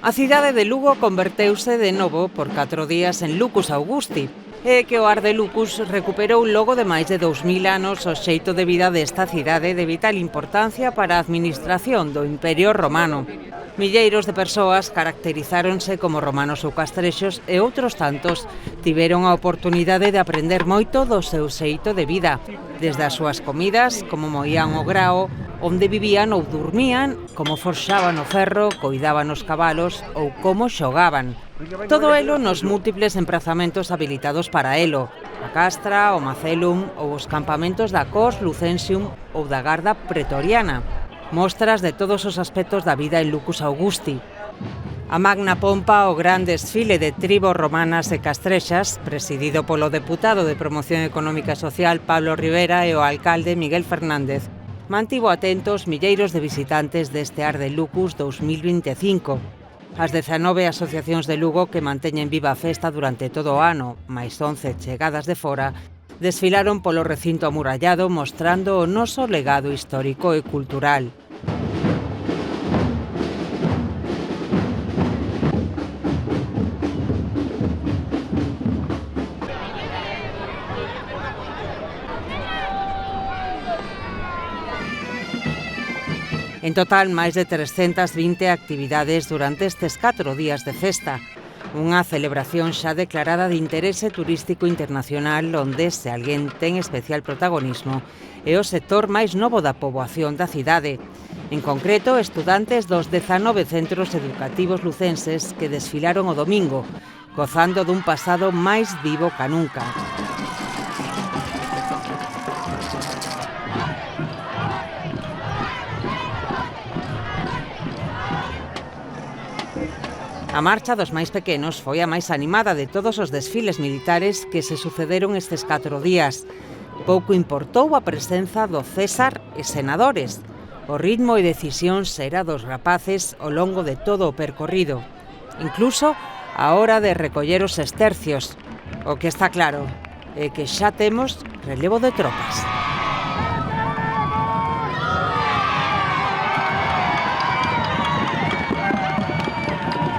A cidade de Lugo converteuse de novo por 4 días en Lucus Augusti, e que o Ar de Lucus recuperou logo de máis de 2000 anos o xeito de vida desta cidade de vital importancia para a administración do Imperio Romano. Milleiros de persoas caracterizáronse como romanos ou castrexos e outros tantos tiveron a oportunidade de aprender moito do seu xeito de vida, desde as súas comidas, como moían o grao, onde vivían ou durmían, como forxaban o ferro, coidaban os cabalos ou como xogaban. Todo elo nos múltiples emprazamentos habilitados para elo, a castra, o Macellum ou os campamentos da Cos Lucensium ou da Garda Pretoriana, mostras de todos os aspectos da vida en Lucus Augusti. A magna pompa o gran desfile de tribos romanas e castrexas, presidido polo deputado de Promoción Económica e Social Pablo Rivera e o alcalde Miguel Fernández, mantivo atentos milleiros de visitantes deste Ar de Lucus 2025. As 19 asociacións de Lugo que manteñen viva a festa durante todo o ano, máis 11 chegadas de fora, desfilaron polo recinto amurallado mostrando o noso legado histórico e cultural. En total, máis de 320 actividades durante estes 4 días de festa. Unha celebración xa declarada de interese turístico internacional onde, se alguén ten especial protagonismo, é o sector máis novo da poboación da cidade. En concreto, estudantes dos 19 centros educativos lucenses que desfilaron o domingo, gozando dun pasado máis vivo ca nunca. A marcha dos máis pequenos foi a máis animada de todos os desfiles militares que se sucederon estes 4 días. Pouco importou a presenza do César e senadores. O ritmo e decisión será dos rapaces ao longo de todo o percorrido. Incluso a hora de recoller os estercios. O que está claro é que xa temos relevo de tropas.